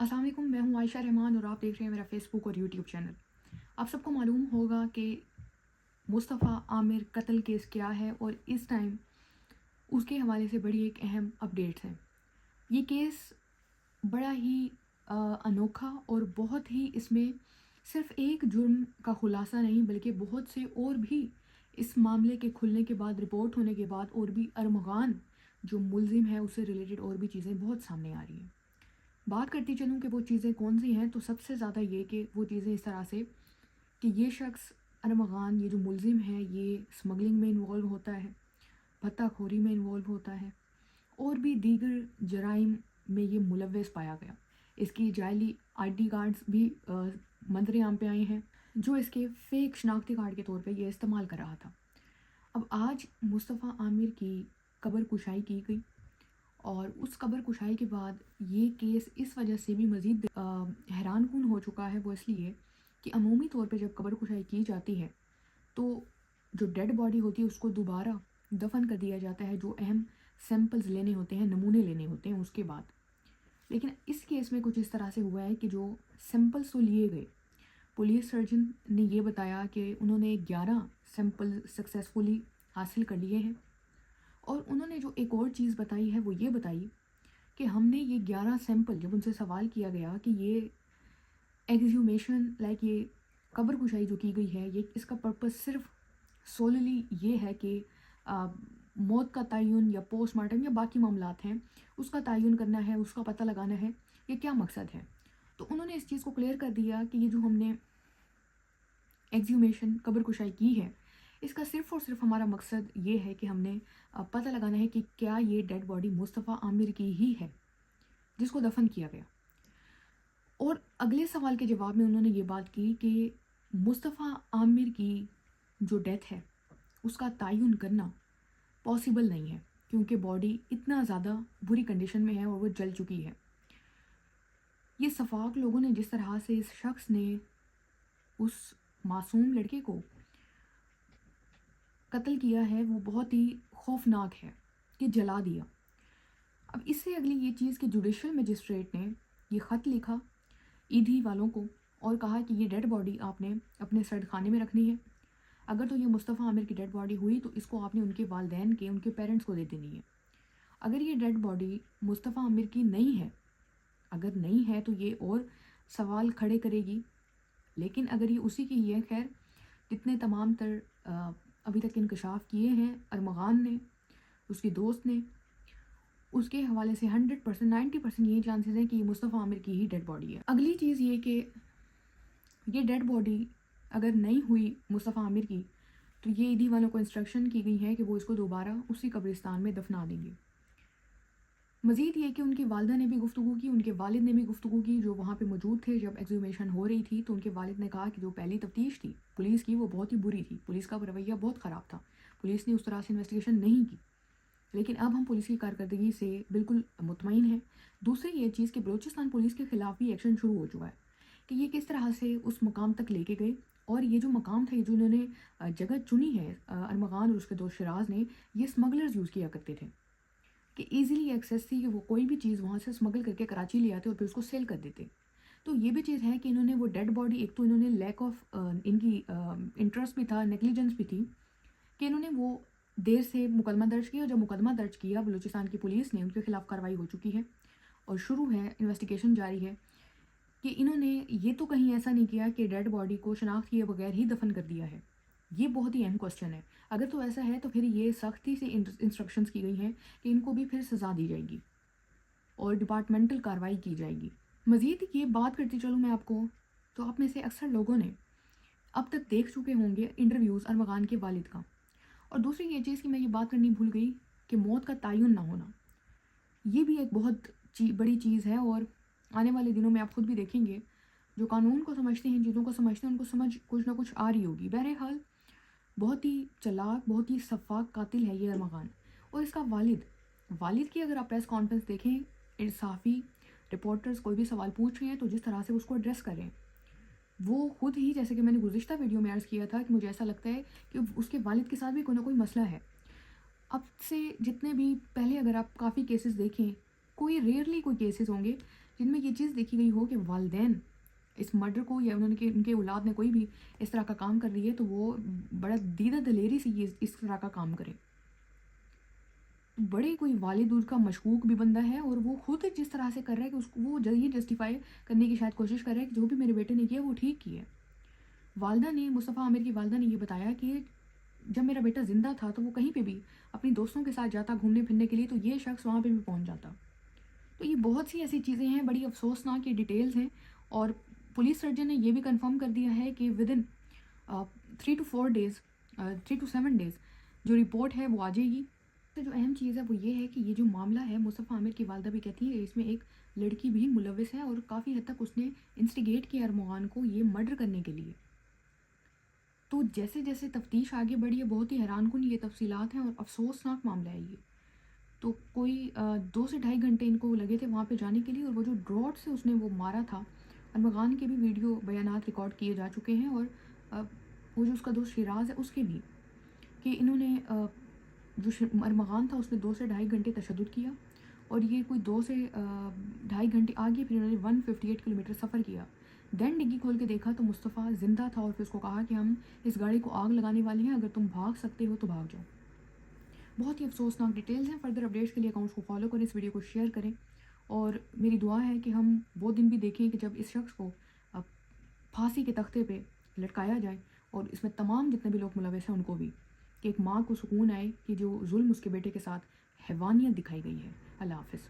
अस्सलाम वालेकुम, मैं हूँ आयशा रहमान और आप देख रहे हैं मेरा फेसबुक और यूट्यूब चैनल। आप सबको मालूम होगा कि मुस्तफ़ा आमिर कत्ल केस क्या है और इस टाइम उसके हवाले से बड़ी एक अहम अपडेट्स है। ये केस बड़ा ही अनोखा और बहुत ही इसमें सिर्फ एक जुर्म का खुलासा नहीं बल्कि बहुत से और भी इस मामले के खुलने के बाद, रिपोर्ट होने के बाद और भी अरमगान जो मुलजिम है उससे रिलेटेड और भी चीज़ें बहुत सामने आ रही हैं। बात करती चलूँ कि वो चीज़ें कौन सी हैं, तो सबसे ज़्यादा ये कि वो चीज़ें इस तरह से कि ये शख्स अरमगान, ये जो मुलजिम है, ये स्मगलिंग में इन्वॉल्व होता है, भत्ताखोरी में इन्वॉल्व होता है और भी दीगर जराइम में ये मुलव्वस पाया गया। इसकी जाली आईडी कार्ड्स भी मंजरेआम पे आए हैं जो इसके फेक शनाख्ती कार्ड के तौर पे ये इस्तेमाल कर रहा था। अब आज मुस्तफ़ा आमिर की कब्र कुशाई की गई और उस कब्र कुशाई के बाद ये केस इस वजह से भी मज़ीद हैरानकुन हो चुका है। वो इसलिए कि अमूमी तौर पे जब कब्र कुशाई की जाती है तो जो डेड बॉडी होती है उसको दोबारा दफन कर दिया जाता है, जो अहम सैंपल्स लेने होते हैं, नमूने लेने होते हैं उसके बाद। लेकिन इस केस में कुछ इस तरह से हुआ है कि जो सैंपल्स तो लिए गए, पुलिस सर्जन ने ये बताया कि उन्होंने 11 सैंपल सक्सेसफुली हासिल कर लिए हैं और उन्होंने जो एक और चीज़ बताई है वो ये बताई कि हमने ये 11 सैंपल, जब उनसे सवाल किया गया कि ये एक्सह्यूमेशन लाइक ये कब्र कुशाई जो की गई है, ये इसका पर्पस सिर्फ सोलली ये है कि मौत का तयन या पोस्टमार्टम या बाकी मामलात हैं उसका तयन करना है, उसका पता लगाना है, ये क्या मकसद है। तो उन्होंने इस चीज़ को क्लियर कर दिया कि ये जो हमने एक्सह्यूमेशन कब्र कुशाई की है, इसका सिर्फ़ और सिर्फ हमारा मकसद ये है कि हमने पता लगाना है कि क्या ये डेड बॉडी मुस्तफ़ा आमिर की ही है जिसको दफन किया गया। और अगले सवाल के जवाब में उन्होंने ये बात की कि मुस्तफ़ा आमिर की जो डेथ है उसका तयन करना पॉसिबल नहीं है क्योंकि बॉडी इतना ज़्यादा बुरी कंडीशन में है और वो जल चुकी है। ये सफाक लोगों ने जिस तरह से इस शख्स ने उस मासूम लड़के को कत्ल किया है वो बहुत ही खौफनाक है कि जला दिया। अब इससे अगली ये चीज़ कि जुडिशल मजिस्ट्रेट ने ये ख़त लिखा ईदी वालों को और कहा कि ये डेड बॉडी आपने अपने सर्द खाने में रखनी है। अगर तो ये मुस्तफ़ा आमिर की डेड बॉडी हुई तो इसको आपने उनके वालिदैन के, उनके पेरेंट्स को दे देनी है। अगर ये डेड बॉडी मुस्तफ़ा आमिर की नहीं है, अगर नहीं है तो ये और सवाल खड़े करेगी। लेकिन अगर ये उसी की है, खैर जितने तमाम तर अभी तक इंकशाफ किए हैं अरमगान ने, उसके दोस्त ने, उसके हवाले से 100% 90% यही चांसेस हैं कि ये मुस्तफ़ा आमिर की ही डेड बॉडी है। अगली चीज़ ये कि ये डेड बॉडी अगर नहीं हुई मुस्तफ़ा आमिर की तो ये ईदी वालों को इंस्ट्रक्शन की गई है कि वो इसको दोबारा उसी कब्रिस्तान में दफना देंगे। मज़ीद ये कि उनकी वालिदा ने भी गुफ्तगू की, उनके वालिद ने भी गुफ्तगू की जो वहाँ पे मौजूद थे जब एक्सह्यूमेशन हो रही थी। तो उनके वालिद ने कहा कि जो पहली तफ्तीश थी पुलिस की वो बहुत ही बुरी थी, पुलिस का रवैया बहुत ख़राब था, पुलिस ने उस तरह से इन्वेस्टिगेशन नहीं की। लेकिन अब हम पुलिस की कारकर्दगी से बिल्कुल मुतमईन हैं। दूसरी ये चीज़ कि बलूचिस्तान पुलिस के ख़िलाफ़ भी एक्शन शुरू हो चुका है कि ये किस तरह से उस मकाम तक लेके गए। और ये जो मकाम था, ये जो इन्होंने जगह चुनी है अरमगान और उसके दोस्त शराज ने, ये स्मगलर्स यूज़ किया करते थे कि ईज़िली एक्सेस थी कि वो कोई भी चीज़ वहाँ से स्मगल करके कराची ले आते और फिर उसको सेल कर देते। तो ये भी चीज़ है कि इन्होंने वो डेड बॉडी, एक तो इन्होंने लैक ऑफ इनकी इंटरेस्ट भी था, नेग्लिजेंस भी थी कि इन्होंने वो देर से मुकदमा दर्ज किया और जब मुकदमा दर्ज किया बलूचिस्तान की पुलिस ने, उनके खिलाफ़ कार्रवाई हो चुकी है और शुरू है, इन्वेस्टिगेशन जारी है कि इन्होंने ये तो कहीं ऐसा नहीं किया कि डेड बॉडी को शनाख्त किए बगैर ही दफन कर दिया है। ये बहुत ही अहम क्वेश्चन है। अगर तो ऐसा है तो फिर ये सख्ती से इंस्ट्रक्शंस की गई हैं कि इनको भी फिर सज़ा दी जाएगी और डिपार्टमेंटल कार्रवाई की जाएगी। मज़ीद ये बात करती चलूँ मैं आपको, तो आप में से अक्सर लोगों ने अब तक देख चुके होंगे इंटरव्यूज़ अरमगान के वालिद का। और दूसरी ये चीज़ कि मैं ये बात करनी भूल गई कि मौत का तयन ना होना, ये भी एक बहुत बड़ी चीज़ है। और आने वाले दिनों में आप खुद भी देखेंगे, जो कानून को समझते हैं, चीज़ों को समझते हैं, उनको समझ कुछ ना कुछ आ रही होगी। बहरहाल बहुत ही चालाक, बहुत ही शफ़ाक कातिल है ये अरमगान। और इसका वालिद की अगर आप प्रेस कॉन्फ्रेंस देखें, सहाफ़ी रिपोर्टर्स कोई भी सवाल पूछ रहे हैं तो जिस तरह से उसको एड्रेस करें, वो खुद ही, जैसे कि मैंने गुज़िश्ता वीडियो में अर्ज़ किया था कि मुझे ऐसा लगता है कि उसके वालिद के साथ भी कोई ना कोई मसला है। अब से जितने भी पहले अगर आप काफ़ी केसेस देखें, कोई रेयरली कोई केसेस होंगे جن میں یہ چیز دیکھی گئی ہو کہ والدین اس مرڈر کو یا ان کے اولاد میں کوئی بھی اس طرح کا کام کر رہی ہے تو وہ بڑا دیدہ دلیری سے یہ اس طرح کا کام کرے. بڑے کوئی والد اس کا مشکوک بھی بندہ ہے اور وہ خود جس طرح سے کر رہا ہے کہ اس کو وہ یہ جسٹیفائی کرنے کی شاید کوشش کر رہا ہے کہ جو بھی میرے بیٹے نے کیا وہ ٹھیک کیا. والدہ نے مصطفیٰ عامر کی والدہ نے یہ بتایا کہ جب میرا بیٹا زندہ تھا تو وہ کہیں پہ بھی اپنی دوستوں کے ساتھ جاتا گھومنے پھرنے کے لیے تو یہ شخص وہاں پہ بھی پہنچ جاتا. تو یہ بہت سی ایسی چیزیں ہیں, بڑی افسوسناک یہ ڈیٹیلز ہیں. اور پولیس سرجن نے یہ بھی کنفرم کر دیا ہے کہ with in 3 to 4 days 3 to 7 days جو رپورٹ ہے وہ آ جائے گی. تو جو اہم چیز ہے وہ یہ ہے کہ یہ جو معاملہ ہے مصطفیٰ عامر کی والدہ بھی کہتی ہے اس میں ایک لڑکی بھی ملوث ہے اور کافی حد تک اس نے انسٹیگیٹ کیا ارمغان کو یہ مرڈر کرنے کے لیے. تو جیسے جیسے تفتیش آگے بڑھی ہے بہت ہی حیران کن یہ تفصیلات ہیں اور افسوسناک معاملہ ہے یہ. تو کوئی 2 سے 2.5 گھنٹے ان کو لگے تھے وہاں پہ جانے کے لیے, اور وہ جو ڈراٹ سے اس نے وہ مارا تھا, ارمغان کے بھی ویڈیو بیانات ریکارڈ کیے جا چکے ہیں, اور وہ جو اس کا دوست شیراز ہے اس کے بھی, کہ انہوں نے جو ارمغان تھا اس نے 2 سے 2.5 گھنٹے تشدد کیا, اور یہ کوئی 2 سے 2.5 گھنٹے آگے پھر انہوں نے 158 کلومیٹر سفر کیا. دین ڈگی کھول کے دیکھا تو مصطفیٰ زندہ تھا, اور پھر اس کو کہا کہ ہم اس گاڑی کو آگ لگانے والے ہیں, اگر تم بھاگ سکتے ہو تو بھاگ جاؤ. بہت ہی افسوسناک ڈیٹیلز ہیں. فردر اپڈیٹس کے لیے اکاؤنٹس کو فالو کریں, اس ویڈیو کو شیئر کریں, اور میری دعا ہے کہ ہم وہ دن بھی دیکھیں کہ جب اس شخص کو پھانسی کے تختے پہ لٹکایا جائے, اور اس میں تمام جتنے بھی لوگ ملوث ہیں ان کو بھی, کہ ایک ماں کو سکون آئے کہ جو ظلم اس کے بیٹے کے ساتھ حیوانیت دکھائی گئی ہے. اللہ حافظ.